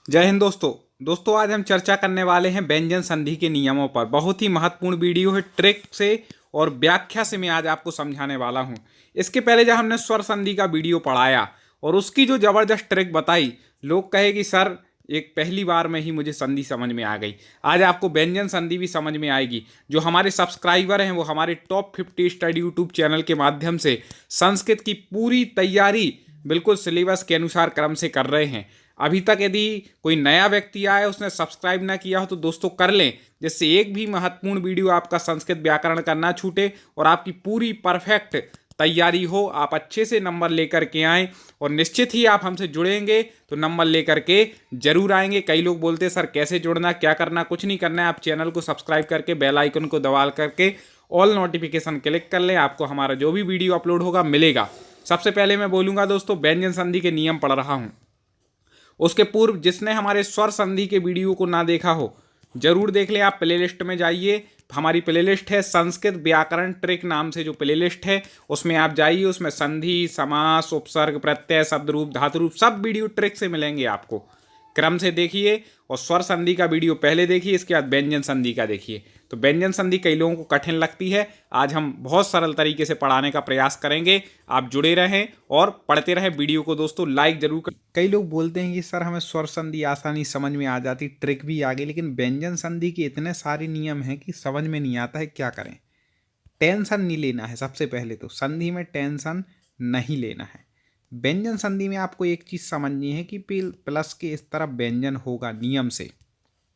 जय हिंद दोस्तों। आज हम चर्चा करने वाले हैं व्यंजन संधि के नियमों पर। बहुत ही महत्वपूर्ण वीडियो है। ट्रिक से और व्याख्या से मैं आज आपको समझाने वाला हूं। इसके पहले जब हमने स्वर संधि का वीडियो पढ़ाया और उसकी जो जबरदस्त ट्रिक बताई, लोग कहे कि सर एक पहली बार में ही मुझे संधि समझ में आ गई। आज आपको व्यंजन संधि भी समझ में आएगी। जो हमारे सब्सक्राइबर हैं वो हमारे टॉप 50 स्टडी यूट्यूब चैनल के माध्यम से संस्कृत की पूरी तैयारी बिल्कुल सिलेबस के अनुसार क्रम से कर रहे हैं। अभी तक यदि कोई नया व्यक्ति आया, उसने सब्सक्राइब ना किया हो, तो दोस्तों कर लें, जिससे एक भी महत्वपूर्ण वीडियो आपका संस्कृत व्याकरण का ना छूटे और आपकी पूरी परफेक्ट तैयारी हो। आप अच्छे से नंबर लेकर के आएँ और निश्चित ही आप हमसे जुड़ेंगे तो नंबर लेकर के जरूर आएंगे। कई लोग बोलते हैं सर कैसे जुड़ना, क्या करना। कुछ नहीं करना है, आप चैनल को सब्सक्राइब करके बेल आइकन को दबा करके ऑल नोटिफिकेशन क्लिक कर लें। आपको हमारा जो भी वीडियो अपलोड होगा मिलेगा। सबसे पहले मैं बोलूँगा दोस्तों, व्यंजन संधि के नियम पढ़ रहा हूँ। उसके पूर्व जिसने हमारे स्वर संधि के वीडियो को ना देखा हो, जरूर देख ले। आप प्लेलिस्ट में जाइए, हमारी प्लेलिस्ट है संस्कृत व्याकरण ट्रिक नाम से जो प्लेलिस्ट है, उसमें आप जाइए। उसमें संधि, समास, उपसर्ग, प्रत्यय, शब्द रूप, धातु रूप सब वीडियो ट्रिक से मिलेंगे आपको। क्रम से देखिए और स्वर संधि का वीडियो पहले देखिए, इसके बाद व्यंजन संधि का देखिए। तो व्यंजन संधि कई लोगों को कठिन लगती है, आज हम बहुत सरल तरीके से पढ़ाने का प्रयास करेंगे। आप जुड़े रहें और पढ़ते रहें। वीडियो को दोस्तों लाइक जरूर करें। कई लोग बोलते हैं कि सर हमें स्वर संधि आसानी समझ में आ जाती, ट्रिक भी आ गई, लेकिन व्यंजन संधि के इतने सारे नियम हैं कि समझ में नहीं आता है, क्या करें। टेंशन नहीं लेना है। सबसे पहले तो संधि में टेंशन नहीं लेना है। व्यंजन संधि में आपको एक चीज़ समझनी है कि प्लस के इस तरफ व्यंजन होगा नियम से,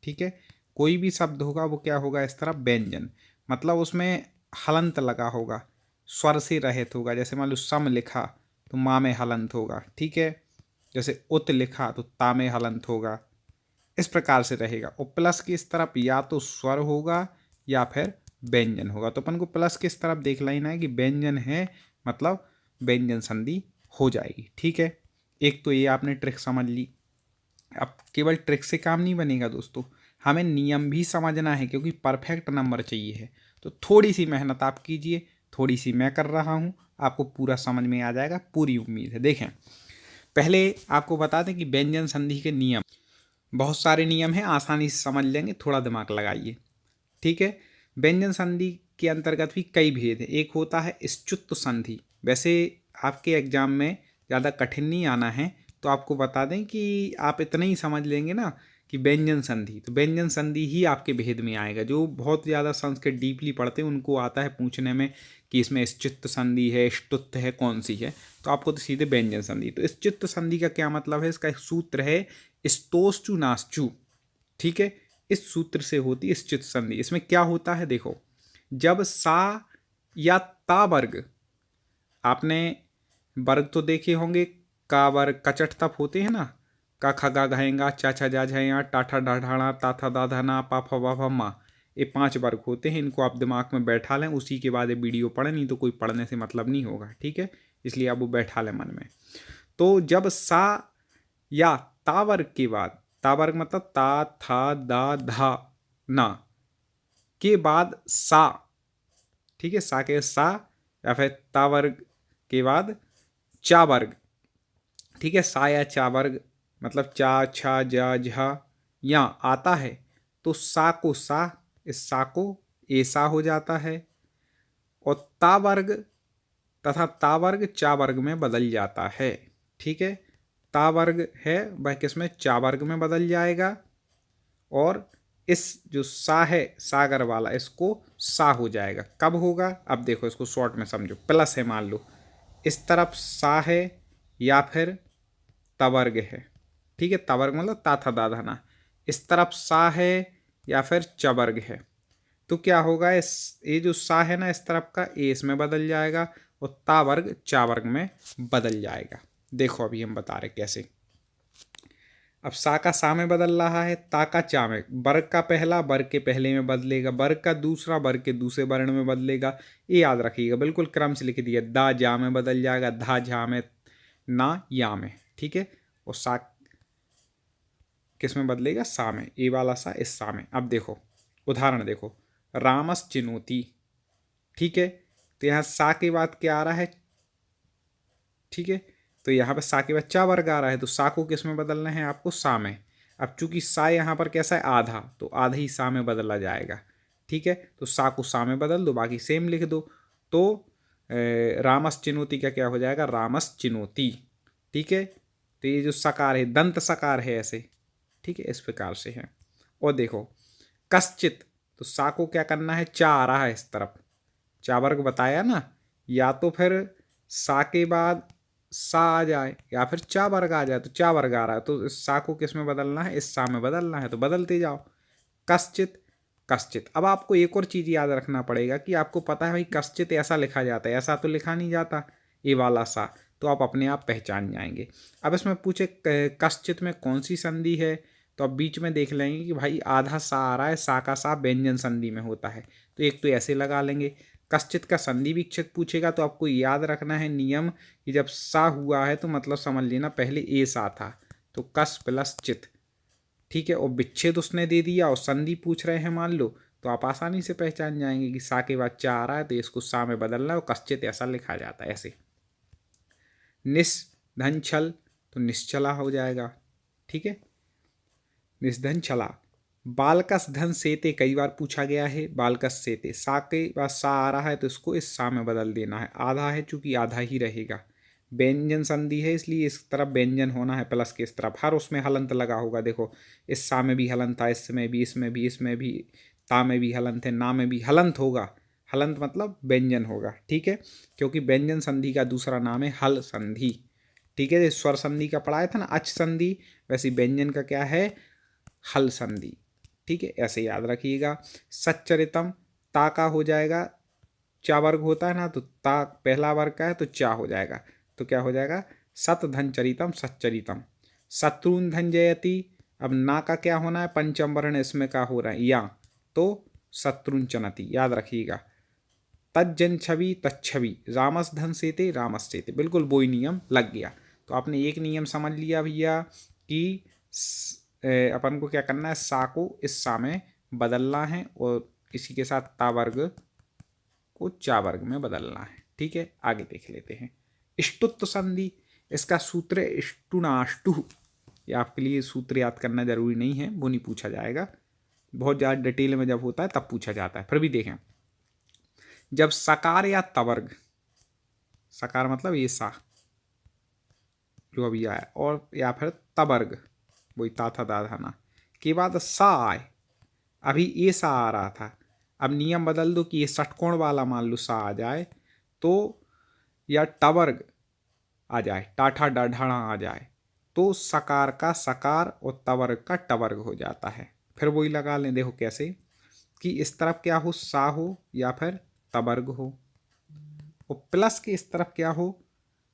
ठीक है। कोई भी शब्द होगा वो क्या होगा, इस तरफ व्यंजन, मतलब उसमें हलंत लगा होगा, स्वर से रहित होगा। जैसे मान लो सम लिखा तो माँ में हलंत होगा, ठीक है। जैसे उत लिखा तो ता में हलंत होगा। इस प्रकार से रहेगा। और प्लस की इस तरफ या तो स्वर होगा या फिर व्यंजन होगा। तो अपन को प्लस की इस तरफ देख लेना है कि व्यंजन है, मतलब व्यंजन संधि हो जाएगी, ठीक है। एक तो ये आपने ट्रिक समझ ली। अब केवल ट्रिक से काम नहीं बनेगा दोस्तों, हमें नियम भी समझना है, क्योंकि परफेक्ट नंबर चाहिए है। तो थोड़ी सी मेहनत आप कीजिए, थोड़ी सी मैं कर रहा हूँ, आपको पूरा समझ में आ जाएगा, पूरी उम्मीद है। देखें, पहले आपको बता दें कि व्यंजन संधि के नियम बहुत सारे नियम हैं, आसानी से समझ लेंगे, थोड़ा दिमाग लगाइए, ठीक है। व्यंजन संधि के अंतर्गत भी कई भेद हैं। एक होता है स्तुत्व संधि। वैसे आपके एग्जाम में ज़्यादा कठिन नहीं आना है, तो आपको बता दें कि आप इतना ही समझ लेंगे ना कि व्यंजन संधि, तो व्यंजन संधि ही आपके भेद में आएगा। जो बहुत ज़्यादा संस्कृत डीपली पढ़ते हैं उनको आता है पूछने में कि इसमें स्तुत्व संधि है, स्तुत्व है, कौन सी है। तो आपको तो सीधे व्यंजन संधि। तो स्तुत्व संधि का क्या मतलब है, इसका एक सूत्र है स्तोश्चु नाश्चु, ठीक है। इस सूत्र से होती है स्तुत्व संधि। इसमें क्या होता है देखो, जब सा या ता वर्ग, आपने वर्ग तो देखे होंगे, का वर्ग कचट तप होते हैं ना, का ख गा घएंगा, चा छा जा झया, टा ठा डा ढाणा, ता था दा धना, पा फा वा फा मा। ये 5 वर्ग होते हैं। इनको आप दिमाग में बैठा लें, उसी के बाद ये वीडियो पढ़ें, नहीं तो कोई पढ़ने से मतलब नहीं होगा, ठीक है। इसलिए आप वो बैठा लें मन में। तो जब सा या ता वर्ग के बाद, ता वर्ग मतलब ता था दा धा ना के बाद सा, ठीक है, सा के सा, या फिर ता वर्ग के बाद चा वर्ग, ठीक है। सा या चा वर्ग मतलब चा छा जा झा या आता है, तो सा को सा, इस सा को ऐसा हो जाता है। और ता वर्ग तथा ता वर्ग चा वर्ग में बदल जाता है, ठीक है। ता वर्ग है वह किस में, चा वर्ग में बदल जाएगा। और इस जो सा है, सागर वाला, इसको सा हो जाएगा। कब होगा, अब देखो, इसको शॉर्ट में समझो। प्लस है, मान लो इस तरफ सा है या फिर तवर्ग है, ठीक है। तवर्ग मतलब ता था दा धना। इस तरफ सा है या फिर चवर्ग है, तो क्या होगा, इस ये जो सा है ना, इस तरफ का ए इसमें बदल जाएगा और ता वर्ग चा वर्ग में बदल जाएगा। देखो अभी हम बता रहे कैसे। अब सा का सा में बदल रहा है, ता का चा में। वर्ग का पहला वर्ग के पहले में बदलेगा, वर्ग का दूसरा वर्ग के दूसरे वर्ण में बदलेगा। ये याद रखिएगा, बिल्कुल क्रम से लिख दिया। दा जा में बदल जाएगा, धा झा में, ना या में, ठीक है। और सा किस में बदलेगा, सा में। ए वाला सा इस सा में। अब देखो उदाहरण देखो, रामस चिनोती, ठीक है। तो यहाँ सा के बाद क्या आ रहा है, ठीक है। तो यहाँ पे सा के बाद चा वर्ग आ रहा है, तो सा को किस में बदलना है आपको, सा में। अब चूंकि सा यहाँ पर कैसा है, आधा, तो आधा ही सा में बदला जाएगा। ठीक है, तो सा को सा में बदल दो, बाकी सेम लिख दो। तो रामस चिनोती का क्या हो जाएगा, रामस चिनोती। ठीक है, तो ये जो सकार है दंत सकार है ऐसे। ठीक है, इस प्रकार से है। और देखो कश्चित, तो सा को क्या करना है, चा आ रहा है इस तरफ, चा वर्ग बताया ना, या तो फिर सा के बाद सा आ जाए या फिर चा वर्ग आ जाए। तो चा वर्ग आ रहा है तो इस सा को किस में बदलना है, इस सा में बदलना है, तो बदलते जाओ। कश्चित, कश्चित। अब आपको एक और चीज़ याद रखना पड़ेगा कि आपको पता है भाई कश्चित ऐसा लिखा जाता है, ऐसा तो लिखा नहीं जाता ये वाला सा, तो आप अपने आप पहचान जाएंगे। अब इसमें पूछे कश्चित में कौन सी संधि है, तो अब बीच में देख लेंगे कि भाई आधा सा आ रहा है, सा का सा व्यंजन संधि में होता है, तो एक तो ऐसे लगा लेंगे। कश्चित का संधि विच्छेद पूछेगा तो आपको याद रखना है नियम कि जब सा हुआ है तो मतलब समझ लेना पहले ए सा था, तो कस प्लस चित। ठीक है, और विच्छेद उसने दे दिया और संधि पूछ रहे हैं मान लो, तो आप आसानी से पहचान जाएंगे कि सा के बाद चा आ रहा है तो इसको सा में बदलना है, और कश्चित ऐसा लिखा जाता है ऐसे। निस धन छल, तो निश्चला हो जाएगा। ठीक है, निस्धन छला। बालकस धन सेते कई बार पूछा गया है, बालकस सेते, सा के बाद सा आ रहा है तो इसको इस सा में बदल देना है, आधा है चूंकि आधा ही रहेगा। व्यंजन संधि है इसलिए इस तरफ व्यंजन होना है प्लस के इस तरफ, हर उसमें हलंत लगा होगा। देखो इस सा में भी हलंत था, इसमें भी, इसमें भी, इसमें भी, ता में भी हलंत है, ना में भी हलंत होगा। हलंत मतलब व्यंजन होगा। ठीक है, क्योंकि व्यंजन संधि का दूसरा नाम है हल संधि। ठीक है, स्वर संधि का पढ़ाया था ना अच संधि, वैसे व्यंजन का क्या है, हल संधि। ठीक है, ऐसे याद रखिएगा। सच्चरितम, ता का हो जाएगा, चा वर्ग होता है ना, तो ता पहला वर्ग का है तो चा हो जाएगा, तो क्या हो जाएगा, सत धन चरितम सच्चरितम। शत्रुन धन जयति, अब ना का क्या होना है, पंचम वर्ण इसमें का हो रहा है या, तो शत्रुन चनति, याद रखिएगा। तज्जन छवि तच्छवि, रामस धन सेते रामस सेते, बिल्कुल वही नियम लग गया। तो आपने एक नियम समझ लिया भैया कि अपन को क्या करना है, सा को इस सा में बदलना है और इसी के साथ ता वर्ग को चा वर्ग में बदलना है। ठीक है, आगे देख लेते हैं। इष्टुत्व संधि, इसका सूत्र इष्टुनाष्टु, ये आपके लिए सूत्र याद करना जरूरी नहीं है, वो नहीं पूछा जाएगा, बहुत ज़्यादा डिटेल में जब होता है तब पूछा जाता है। फिर भी देखें, जब सकार या तवर्ग, सकार मतलब ये सा जो अभी आया, और या फिर तवर्ग वही ता था दा था ना, के बाद सा आए, अभी ये सा आ रहा था, अब नियम बदल दो कि ये षटकोण वाला मान लो सा आ जाए, तो या टवर्ग आ जाए, टाठा डाढ़ा आ जाए, तो सकार का सकार और तवर्ग का टवर्ग हो जाता है। फिर वही लगा लें, देखो कैसे कि इस तरफ क्या हो, सा हो या फिर तवर्ग हो, और प्लस के इस तरफ क्या हो,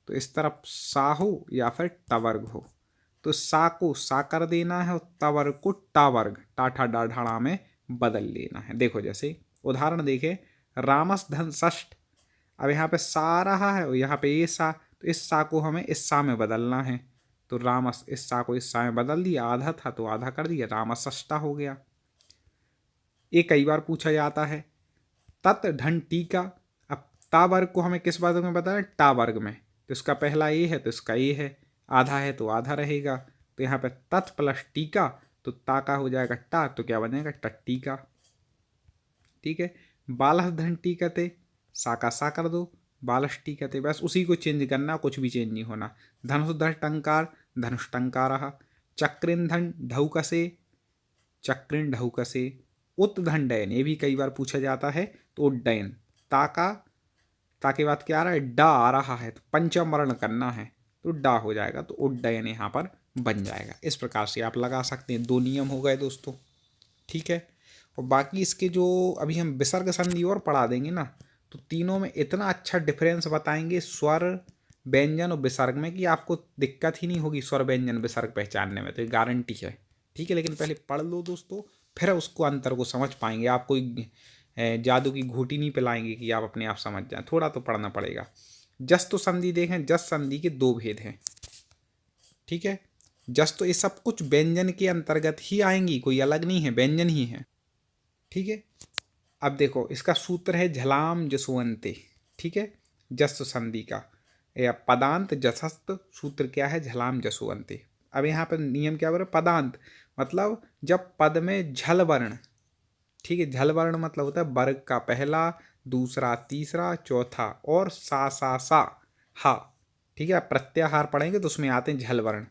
तो इस तरफ सा हो या फिर टवर्ग हो, तो सा को सा कर देना है और तवर्ग को टावर्ग टाठा डाढ़ा में बदल लेना है। देखो जैसे उदाहरण देखे, रामस धन षष्ठ, अब यहाँ पे सा आ रहा है और यहाँ पे ये सा, तो इस सा को हमें इस सा में बदलना है, तो रामस इस सा को इस सा में बदल दिया, आधा था तो आधा कर दिया, रामस षष्ठा हो गया। ये कई बार पूछा जाता है। तत् धन टीका, अब ता वर्ग को हमें किस वर्ग में बताना है, टा वर्ग में, तो इसका पहला ये है तो इसका ये है, आधा है तो आधा रहेगा, तो यहाँ पे तत् प्लस टीका, तो ता का हो जाएगा टा, तो क्या बनेगा टट्टी का। ठीक है, बालस धन टीकते, सा का सा कर दो, बालस टीकते, बस उसी को चेंज करना, कुछ भी चेंज नहीं होना। धनुष धन टंकार, धनुष टंकार रहा। चक्रिन धन ढौकसे, चक्रिन ढौकसे। उत्धन डयन, ये भी कई बार पूछा जाता है, तो उड्डयन, ता के बाद क्या आ रहा है, डा आ रहा है, तो पंचम वर्ण करना है तो डा हो जाएगा, तो उड्डयन यहाँ पर बन जाएगा। इस प्रकार से आप लगा सकते हैं, दो नियम हो गए दोस्तों। ठीक है, और बाकी इसके जो अभी हम विसर्ग संधि और पढ़ा देंगे ना, तो तीनों में इतना अच्छा डिफरेंस बताएंगे स्वर व्यंजन और विसर्ग में कि आपको दिक्कत ही नहीं होगी स्वर व्यंजन विसर्ग पहचानने में, तो ये गारंटी है। ठीक है, लेकिन पहले पढ़ लो दोस्तों, फिर उसको अंतर को समझ पाएंगे। आप कोई जादू की घूटी नहीं पिलाएंगे कि आप अपने आप समझ जाएं, थोड़ा तो पढ़ना पड़ेगा। जस तो संधि देखें, जस संधि के दो भेद हैं। ठीक है, जस तो ये सब कुछ व्यंजन के अंतर्गत ही आएंगी, कोई अलग नहीं है, व्यंजन ही है। ठीक है, अब देखो इसका सूत्र है झलाम जसवंते। ठीक है, जस संधि का या पदांत जसस्त सूत्र क्या है, झलाम जसवंते। अब यहाँ पर नियम क्या बोल रहा है, पदांत, मतलब जब पद में झल वर्ण, ठीक है, झल वर्ण मतलब होता है वर्ग का पहला, दूसरा, तीसरा, चौथा और सा हा, ठीक है, प्रत्याहार पढ़ेंगे तो उसमें आते हैं झल वर्ण।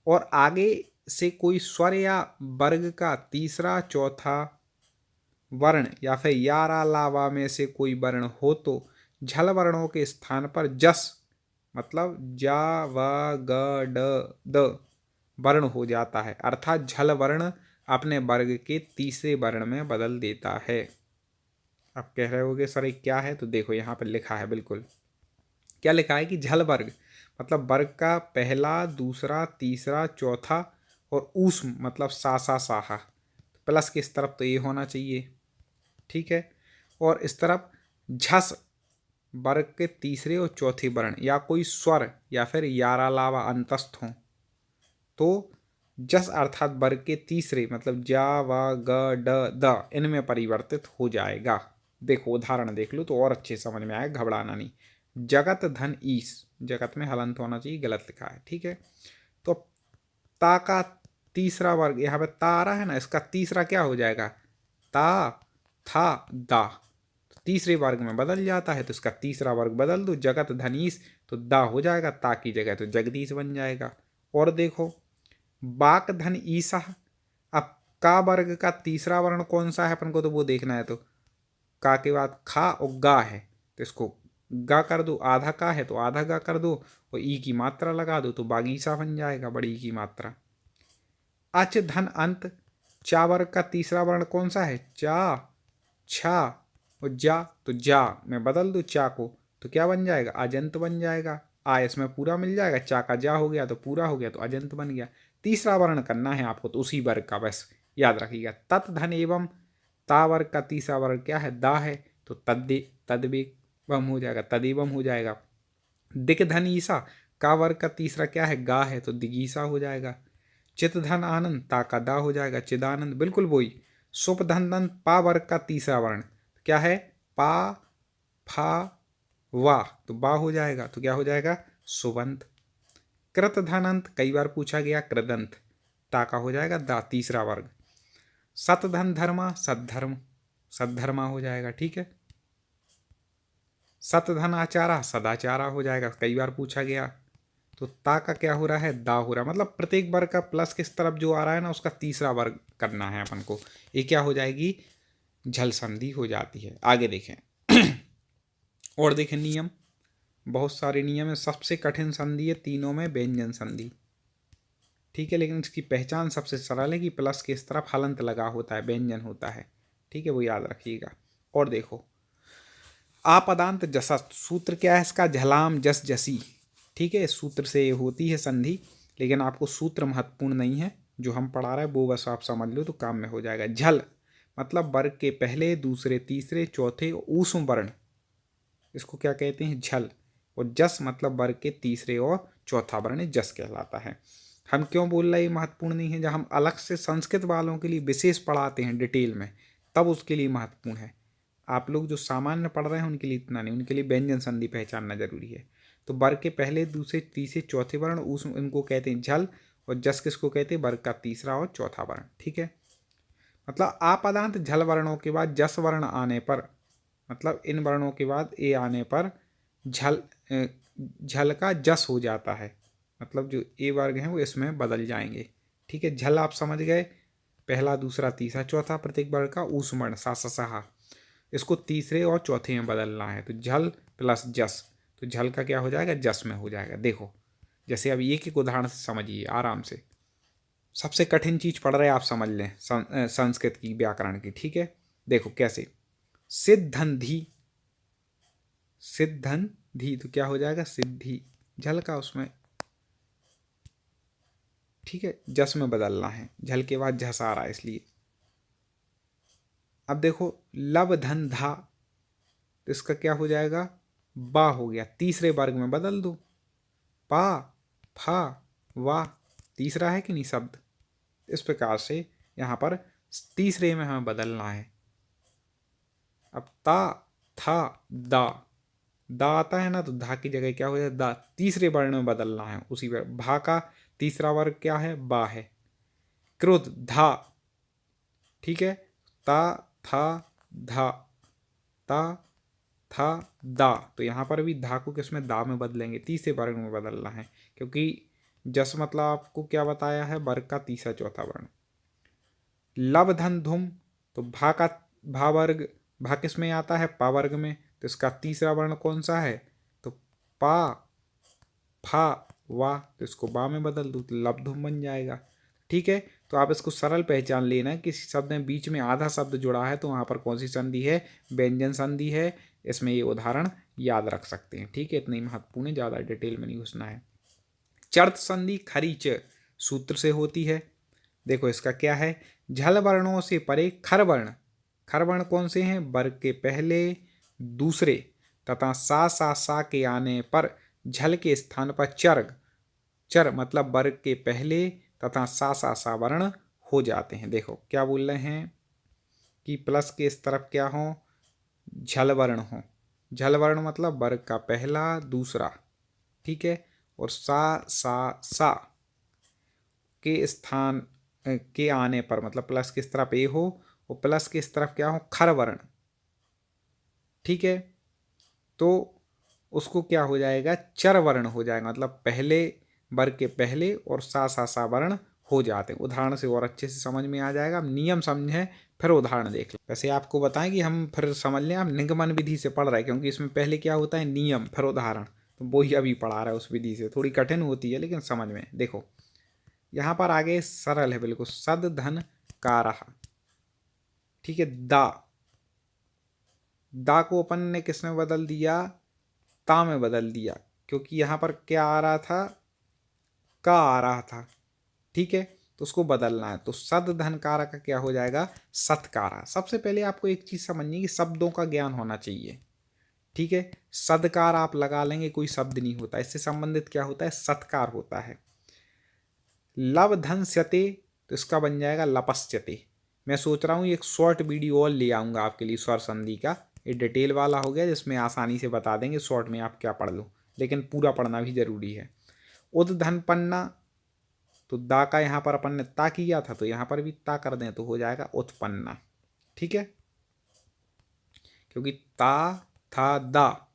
और आगे से कोई स्वर या वर्ग का तीसरा, चौथा वर्ण या फिर यारा लावा में से कोई वर्ण हो तो झल वर्णों के स्थान पर जस मतलब जा व ग ड द वर्ण हो जाता है, अर्थात झल वर्ण अपने वर्ग के तीसरे वर्ण में बदल देता है। अब कह रहे होगे सर ये क्या है, तो देखो यहाँ पर लिखा है, बिल्कुल क्या लिखा है कि झल वर्ग मतलब वर्ग का पहला, दूसरा, तीसरा, चौथा और ऊष्म मतलब साहा, प्लस के इस तरफ तो ये होना चाहिए, ठीक है, और इस तरफ झस वर्ग के तीसरे और चौथे वर्ण या कोई स्वर या फिर यारा लावा अंतस्थ हो तो जस अर्थात वर्ग के तीसरे मतलब जा व ग ड द इनमें परिवर्तित हो जाएगा। देखो उदाहरण देख लो तो और अच्छे समझ में आएगा, घबराना नहीं। जगत धन ईस, जगत में हलंत होना चाहिए, गलत लिखा है, ठीक है। तो ता का तीसरा वर्ग यहाँ पे ता आ रहा है ना, इसका तीसरा क्या हो जाएगा, ता था दा, तो तीसरे वर्ग में बदल जाता है तो इसका तीसरा वर्ग बदल दो, जगत धनीस तो दा हो जाएगा, ता की जगह तो जगदीश बन जाएगा। और देखो बाक धन ईसा, अब का वर्ग का तीसरा वर्ण कौन सा है अपन को तो वो देखना है, तो का के बाद खा और गा है तो इसको गा कर दो, आधा का है तो आधा गा कर दो और ई की मात्रा लगा दो तो बागीसा बन जाएगा, बड़ी की मात्रा। अच धन अंत, चा वर्ग का तीसरा वर्ण कौन सा है, चा, छा और जा, तो जा में बदल दो चा को तो क्या बन जाएगा, अजंत बन जाएगा। आ इसमें पूरा मिल जाएगा, चा का जा हो गया तो पूरा हो गया तो अजंत बन गया। तीसरा वर्ण करना है आपको तो उसी वर्ग का, बस याद रखिएगा। तत् धन एवं, ता वर्ग का तीसरा वर्ग क्या है, दा है तो तद्वेवम हो जाएगा, तदेवम हो जाएगा। दिक धन ईसा, का वर्ग का तीसरा क्या है, गा है तो दिगीसा हो जाएगा। चित धन आनंद, ता का दा हो जाएगा चिदानंद, बिल्कुल वही। सुप धन दन, पा वर्ग का तीसरा वर्ण क्या है, पा फा वा तो बा हो जाएगा तो क्या हो जाएगा, सुबंत। कृत धनंत कई बार पूछा गया, कृदंत, ता का हो जाएगा दा, तीसरा वर्ग। सत धन धर्मा, सद्धर्म, सद्धर्मा हो जाएगा, ठीक है। सत धन आचारा, सदाचारा हो जाएगा, कई बार पूछा गया। तो ता का क्या हो रहा है, दा हो रहा है, मतलब प्रत्येक वर्ग का प्लस किस तरफ जो आ रहा है ना उसका तीसरा वर्ग करना है अपन को, ये क्या हो जाएगी, झल संधि हो जाती है। आगे देखें और देखें नियम, बहुत सारे नियम है। सबसे कठिन संधि है तीनों में व्यंजन संधि, ठीक है, लेकिन इसकी पहचान सबसे सरल है कि प्लस के इस तरफ हलंत लगा होता है, व्यंजन होता है, ठीक है, वो याद रखिएगा। और देखो आपदांत जसा, सूत्र क्या है इसका, झलाम जस जसी, ठीक है, सूत्र से होती है संधि, लेकिन आपको सूत्र महत्वपूर्ण नहीं है, जो हम पढ़ा रहे हैं वो बस आप समझ लो तो काम में हो जाएगा। झल मतलब वर्ग के पहले, दूसरे, तीसरे, चौथे ऊष्म वर्ण, इसको क्या कहते हैं, झल। और जस मतलब वर्ग के तीसरे और चौथा वर्ण जस कहलाता है। हम क्यों बोल रहे हैं महत्वपूर्ण नहीं है, जब हम अलग से संस्कृत वालों के लिए विशेष पढ़ाते हैं डिटेल में तब उसके लिए महत्वपूर्ण है। आप लोग जो सामान्य पढ़ रहे हैं उनके लिए इतना नहीं, उनके लिए व्यंजन संधि पहचानना जरूरी है। तो वर्ग के पहले, दूसरे, तीसरे, चौथे वर्ण उस इनको कहते हैं झल, और जस किसको कहते हैं, वर्ग का तीसरा और चौथा वर्ण, ठीक है। मतलब आपदांत झल वर्णों के बाद जस वर्ण आने पर, मतलब इन वर्णों के बाद ए आने पर झल का जस हो जाता है, मतलब जो ए वर्ग हैं वो इसमें बदल जाएंगे, ठीक है। झल आप समझ गए, पहला, दूसरा, तीसरा, चौथा प्रत्येक वर्ग का ऊष्म वर्ण सा, इसको तीसरे और चौथे में बदलना है तो झल प्लस जस, तो झल का क्या हो जाएगा, जस में हो जाएगा। देखो जैसे अब एक एक उदाहरण से समझिए आराम से, सबसे कठिन चीज पढ़ रहे आप समझ लें संस्कृत की, व्याकरण की, ठीक है। देखो कैसे, सिद्धंधि, सिद्धंधि तो क्या हो जाएगा, सिद्धि, झल का उसमें, ठीक है, जस में बदलना है, झल के बाद झस आ रहा है इसलिए। अब देखो लब धन धा, तो इसका क्या हो जाएगा, बा हो गया, तीसरे वर्ग में बदल दो, पा फा वा, तीसरा है कि नहीं शब्द, इस प्रकार से यहाँ पर तीसरे में हमें बदलना है। अब ता था दा, दा आता है ना तो धा की जगह क्या हो जाए, दा, तीसरे वर्ण में बदलना है उसी पर। भा का तीसरा वर्ग क्या है, बा है। क्रोध धा, ठीक है, ता था धा, ता था दा, तो यहाँ पर भी धा को किसमें दा में बदलेंगे, तीसरे वर्ग में बदलना है, क्योंकि जस मतलब आपको क्या बताया है, वर्ग का तीसरा चौथा वर्ण। लब धन धुम, तो भा वर्ग, भा किस में आता है, पा वर्ग में, तो इसका तीसरा वर्ण कौन सा है, तो पा, फा, वा, तो इसको बा में बदल दो तो लब धुम बन जाएगा। ठीक है, तो आप इसको सरल पहचान लेना, किसी शब्द में बीच में आधा शब्द जुड़ा है तो वहाँ पर कौन सी संधि है, व्यंजन संधि है। इसमें ये उदाहरण याद रख सकते हैं। ठीक है, इतना ही महत्वपूर्ण है, ज़्यादा डिटेल में नहीं घुसना है। चर्त संधि खरीच सूत्र से होती है। देखो इसका क्या है, झल वर्णों से परे खर वर्ण, खर वर्ण कौन से हैं, वर्ग के पहले दूसरे तथा सा के आने पर झल के स्थान पर चर्ग, चर मतलब वर्ग के पहले तथा सा वर्ण हो जाते हैं। देखो क्या बोल रहे हैं कि प्लस के इस तरफ क्या हो, झल वर्ण हो, झल वर्ण मतलब वर्ग का पहला दूसरा, ठीक है, और सा के स्थान के आने पर मतलब प्लस की तरफ ए हो और प्लस की तरफ क्या हो, खर वर्ण। ठीक है, तो उसको क्या हो जाएगा, चर वर्ण हो जाएगा, मतलब पहले वर्ग के पहले और सा वर्ण हो जाते हैं। उदाहरण से और अच्छे से समझ में आ जाएगा। नियम समझें फिर उदाहरण देख लें। वैसे आपको बताएं कि हम फिर समझ लें, आप निगमन विधि से पढ़ रहे हैं, क्योंकि इसमें पहले क्या होता है, नियम फिर उदाहरण, तो वही अभी पढ़ा रहा है उस विधि से। थोड़ी कठिन होती है लेकिन समझ में। देखो यहाँ पर आगे सरल है बिल्कुल, सद धन कारह, ठीक है, दा को अपन ने किस में बदल दिया, ता में बदल दिया, क्योंकि यहाँ पर क्या आ रहा था, का आ रहा था। ठीक है, तो उसको बदलना है, तो सद धनकारा का क्या हो जाएगा, सत्कारा। सबसे पहले आपको एक चीज समझनी कि शब्दों का ज्ञान होना चाहिए। ठीक है, सदकार आप लगा लेंगे कोई शब्द नहीं होता, इससे संबंधित क्या होता है, सत्कार होता है। लव धन स्यते, तो इसका बन जाएगा लपस्यते। मैं सोच रहा हूँ एक शॉर्ट वीडियो और ले आऊँगा आपके लिए स्वर संधि का, ये डिटेल वाला हो गया जिसमें आसानी से बता देंगे शॉर्ट में आप क्या पढ़ लो, लेकिन पूरा पढ़ना भी जरूरी है। उद धन पन्ना, तो दा का यहाँ पर अपन ने ता किया था, तो यहाँ पर भी ता कर दें तो हो जाएगा उत्पन्ना। ठीक है, क्योंकि ता था दा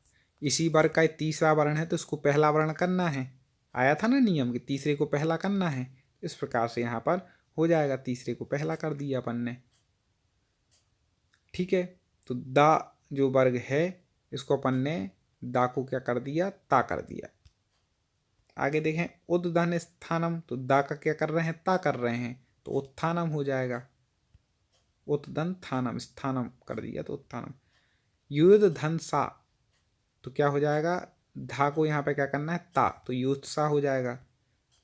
इसी वर्ग का तीसरा वर्ण है, तो इसको पहला वर्ण करना है। आया था ना नियम कि तीसरे को पहला करना है, इस प्रकार से यहाँ पर हो जाएगा, तीसरे को पहला कर दिया अपन ने। ठीक है, तो दा जो वर्ग है इसको अपन ने दा को क्या कर दिया, ता कर दिया। आगे देखें उद्धन स्थानम, तो दा का क्या कर रहे हैं, ता कर रहे हैं, तो उत्थानम हो जाएगा, उत्दन थानम, स्थानम कर दिया तो उत्थानम। युद्ध धन सा, तो क्या हो जाएगा, धा को यहाँ पे क्या करना है, ता, तो युत्सा हो जाएगा।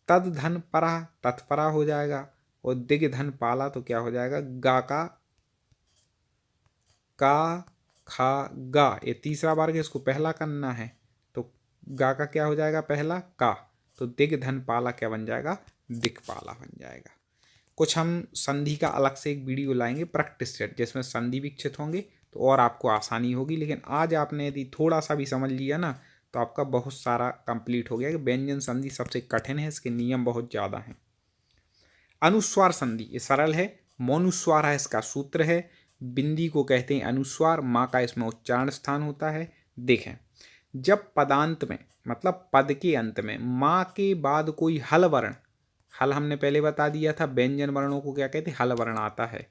तद धन परा, तत्परा हो जाएगा। और दिग धन पाला, तो क्या हो जाएगा, गा का खा गा, ये तीसरा वर्ग है, इसको पहला करना है, तो गा का क्या हो जाएगा, पहला का, तो दिग धन पाला क्या बन जाएगा, दिक्पाला बन जाएगा। कुछ हम संधि का अलग से एक वीडियो लाएंगे प्रैक्टिस सेट, जिसमें संधि विकसित होंगे तो और आपको आसानी होगी। लेकिन आज आपने यदि थोड़ा सा भी समझ लिया ना तो आपका बहुत सारा कंप्लीट हो गया कि व्यंजन संधि सबसे कठिन है, इसके नियम बहुत ज़्यादा हैं। अनुस्वार संधि ये सरल है, मौनुस्वार है इसका सूत्र है, बिंदी को कहते हैं अनुस्वार, माँ का इसमें उच्चारण स्थान होता है। देखें जब पदांत में मतलब पद के अंत में माँ के बाद कोई हल वर्ण, हल हमने पहले बता दिया था, व्यंजन वर्णों को क्या कहते हैं, हल वर्ण आता है,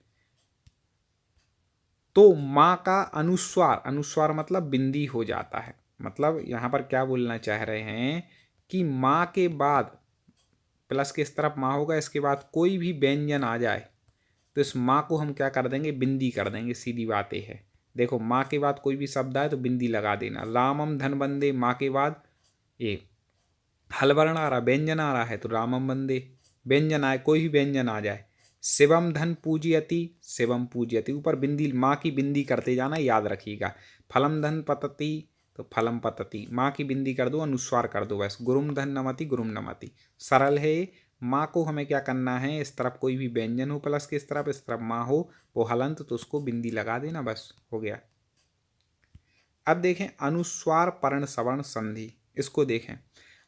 तो माँ का अनुस्वार, अनुस्वार मतलब बिंदी हो जाता है। मतलब यहाँ पर क्या बोलना चाह रहे हैं कि माँ के बाद प्लस के इस तरफ माँ होगा, इसके बाद कोई भी व्यंजन आ जाए तो इस माँ को हम क्या कर देंगे, बिंदी कर देंगे, सीधी बात है। देखो माँ के बाद कोई भी शब्द आए तो बिंदी लगा देना। रामम धन बंदे, माँ के बाद ये हल वर्ण आ रहा, व्यंजन आ रहा है तो रामम बंदे, व्यंजन आए कोई भी व्यंजन आ जाए। शिवम धन पूजयति, शिवम पूजयति, ऊपर बिंदी, माँ की बिंदी करते जाना, याद रखिएगा। फलम धन पतति, तो फलम पतति, माँ की बिंदी कर दो, अनुस्वार कर दो बस। गुरुम धन नमति, गुरुम नमति, सरल है। माँ को हमें क्या करना है, इस तरफ कोई भी व्यंजन हो प्लस के इस तरफ माँ हो वो हलंत, तो उसको बिंदी लगा देना, बस हो गया। अब देखें अनुस्वार पर्ण सवर्ण संधि, इसको देखें।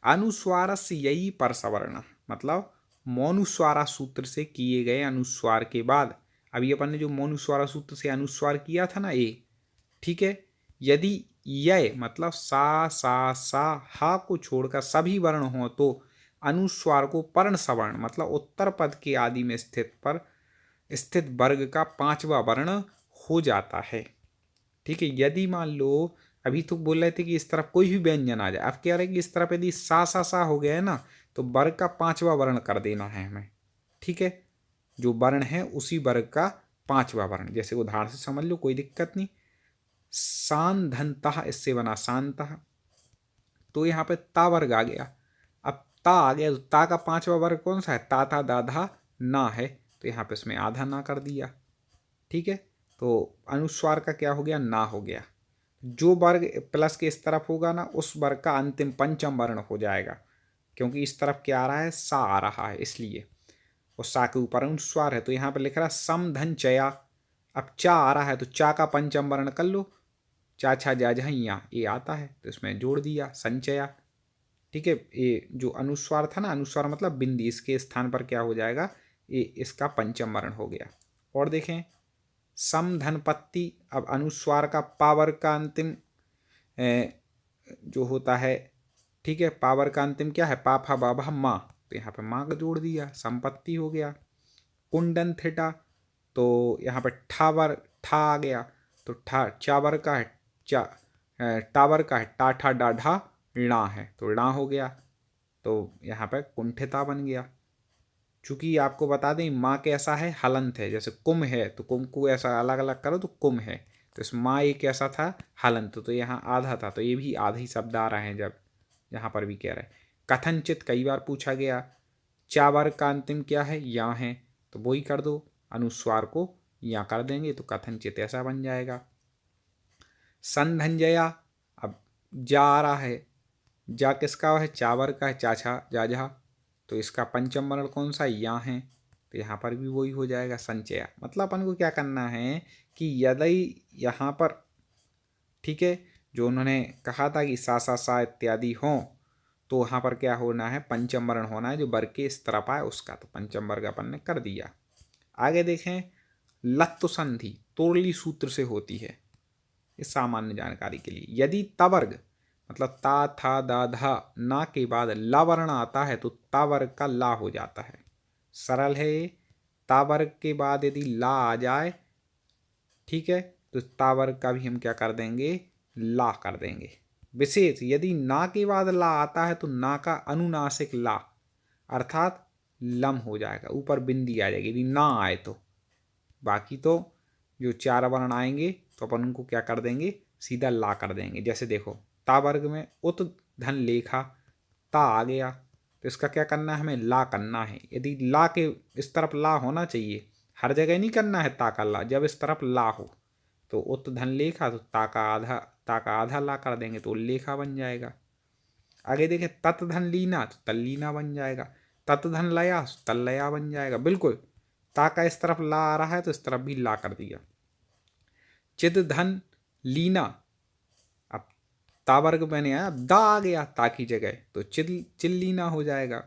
अनुस्वारस्य यही पर सवर्ण, मतलब मौनुस्वारा सूत्र से किए गए अनुस्वार के बाद, अभी अपन ने जो मौनुस्वारा सूत्र से अनुस्वार किया था ना ए, ठीक है, यदि य मतलब सा हा को छोड़कर सभी वर्ण हों तो अनुस्वार को पर्ण सवर्ण मतलब उत्तर पद के आदि में स्थित वर्ग का पांचवा वर्ण हो जाता है। ठीक है, यदि मान लो अभी तो बोल रहे थे कि इस तरफ कोई भी व्यंजन आ जाए, अब कह रहे हैं कि इस तरफ यदि सा हो गया है ना तो वर्ग का पांचवा वर्ण कर देना है हमें। ठीक है, जो वर्ण है उसी वर्ग का पांचवा वर्ण, जैसे उदाहरण से समझ लो, कोई दिक्कत नहीं। सांधनतः इससे बना शांतः, तो यहाँ पे ता वर्ग आ गया। अब ता आ गया तो ता का पांचवा वर्ग कौन सा है, ता था दाधा ना है, तो यहाँ पे इसमें आधा ना कर दिया। ठीक है, तो अनुस्वार का क्या हो गया, ना हो गया। जो वर्ग प्लस के इस तरफ होगा ना उस वर्ग का अंतिम पंचम वर्ण हो जाएगा, क्योंकि इस तरफ क्या आ रहा है, सा आ रहा है इसलिए, और सा के ऊपर अनुस्वार है। तो यहाँ पे लिख रहा है समधन चया, अब चा आ रहा है तो चा का पंचम वर्ण कर लो, चा छा जा झैया ये आता है तो इसमें जोड़ दिया संचया। ठीक है, ये जो अनुस्वार था ना, अनुस्वार मतलब बिंदी, इसके स्थान पर क्या हो जाएगा, ये इसका पंचम वर्ण हो गया। और देखें समधनपत्ति, अब अनुस्वार का पावर का अंतिम जो होता है, ठीक है, पावर का अंतिम क्या है, पा फा बाबा माँ, तो यहाँ पे माँ का जोड़ दिया, संपत्ति हो गया। कुंडन थीटा, तो यहाँ पे ठा आ गया, तो ठा चावर का है, टावर का है, टा ठा डा ढा णा है, तो णा हो गया, तो यहाँ पे कुंठिता बन गया। चूंकि आपको बता दें माँ कैसा है, हलंत है, जैसे कुम है तो कुम को ऐसा अलग अलग करो तो कुम है, तो इस माँ ये कैसा था, हलंत, तो यहाँ आधा था, तो ये भी आधा ही शब्द आ रहे हैं। जब यहाँ पर भी कह रहे हैं कथनचित, कई बार पूछा गया, चावर का अंतिम क्या है, या है, तो वही कर दो, अनुस्वार को या कर देंगे तो कथनचित ऐसा बन जाएगा। संधंजया, अब जा आ रहा है, जा किसका है, चावर का है, चाछा जाझा, तो इसका पंचम वर्ण कौन सा, या है, तो यहाँ पर भी वही हो जाएगा संचया। मतलब अपन को क्या करना है कि यदि यहाँ पर, ठीक है, जो उन्होंने कहा था कि सा इत्यादि हों, तो वहाँ पर क्या होना है, पंचम वर्ण होना है जो वर्ग के इस तरफ आए उसका, तो पंचम वर्ग अपन ने कर दिया। आगे देखें लत्व संधि तोरली सूत्र से होती है, इस सामान्य जानकारी के लिए। यदि तवर्ग मतलब ता था दा धा ना के बाद ला वर्ण आता है तो ता वर्ग का ला हो जाता है। सरल है ये, ता वर्ग के बाद यदि ला आ जाए, ठीक है, तो ता वर्ग का भी हम क्या कर देंगे, ला कर देंगे। विशेष यदि ना के बाद ला आता है तो ना का अनुनासिक ला अर्थात लम हो जाएगा, ऊपर बिंदी आ जाएगी यदि ना आए तो। बाकी तो जो चार वर्ण आएंगे तो अपन उनको क्या कर देंगे, सीधा ला कर देंगे। जैसे देखो ता वर्ग में उत धन लेखा, ता आ गया तो इसका क्या करना है, हमें ला करना है। यदि ला के इस तरफ ला होना चाहिए, हर जगह नहीं करना है ता का ला, जब इस तरफ ला हो तो उत धन लेखा, तो ता का आधा ला कर देंगे तो उल्लेखा बन जाएगा। आगे देखें तत् धन लीना, तो तल्लीना बन जाएगा, तत् धन लया तल्लया बन जाएगा। बिल्कुल ता का इस तरफ ला आ रहा है तो इस तरफ भी ला कर दिया। चिद धन लीना, अब ता वर्ग बने आया, दा आ गया ता की जगह, तो चिल्लीना हो जाएगा।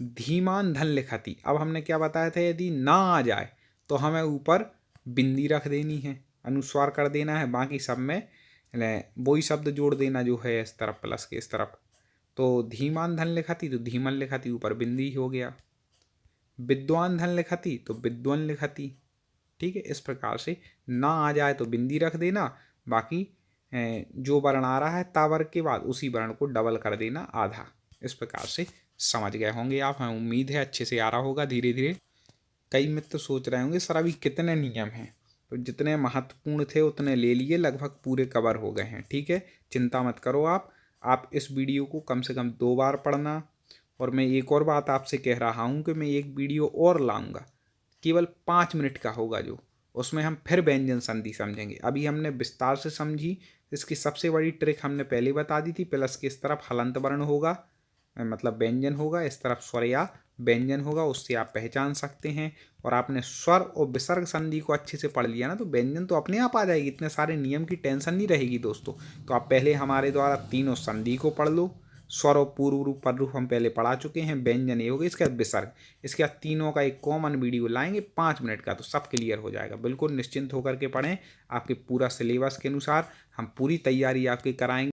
धीमान धन लिखती, अब हमने क्या बताया था, यदि ना आ जाए तो हमें ऊपर बिंदी रख देनी है, अनुस्वार कर देना है, बाकी सब में वही शब्द जोड़ देना जो है इस तरफ प्लस के इस तरफ। तो धीमान धन लिखती, तो धीमन लिखती ऊपर बिंदी हो गया। विद्वान धन लिखती तो विद्वन लिखती। ठीक है, इस प्रकार से ना आ जाए तो बिंदी रख देना, बाकी जो वर्ण आ रहा है ता वर्ग के बाद उसी वर्ण को डबल कर देना आधा। इस प्रकार से समझ गए होंगे आप, हमें उम्मीद है अच्छे से आ रहा होगा धीरे धीरे। कई मित्र सोच रहे होंगे सर अभी कितने नियम हैं, तो जितने महत्वपूर्ण थे उतने ले लिए, लगभग पूरे कवर हो गए हैं। ठीक है, चिंता मत करो आप इस वीडियो को कम से कम 2 बार पढ़ना। और मैं एक और बात आपसे कह रहा हूँ कि मैं एक वीडियो और लाऊंगा, केवल 5 मिनट का होगा, जो उसमें हम फिर व्यंजन संधि समझेंगे। अभी हमने विस्तार से समझी, इसकी सबसे बड़ी ट्रिक हमने पहले बता दी थी, प्लस के इस तरफ हलंत वर्ण होगा मतलब व्यंजन होगा, इस तरफ स्वर या व्यंजन होगा, उससे आप पहचान सकते हैं। और आपने स्वर और विसर्ग संधि को अच्छे से पढ़ लिया ना, तो व्यंजन तो अपने आप आ जाएगी, इतने सारे नियम की टेंशन नहीं रहेगी दोस्तों। तो आप पहले हमारे द्वारा तीनों संधि को पढ़ लो, स्वर और पूर्व रूप पर रूप हम पहले पढ़ा चुके हैं। व्यंजन ये हो गया, इसके बाद विसर्ग, इसके बाद तीनों का एक कॉमन वीडियो लाएंगे 5 मिनट का, तो सब क्लियर हो जाएगा। बिल्कुल निश्चिंत होकर के पढ़ें, आपके पूरा सिलेबस के अनुसार हम पूरी तैयारी आपकी कराएंगे।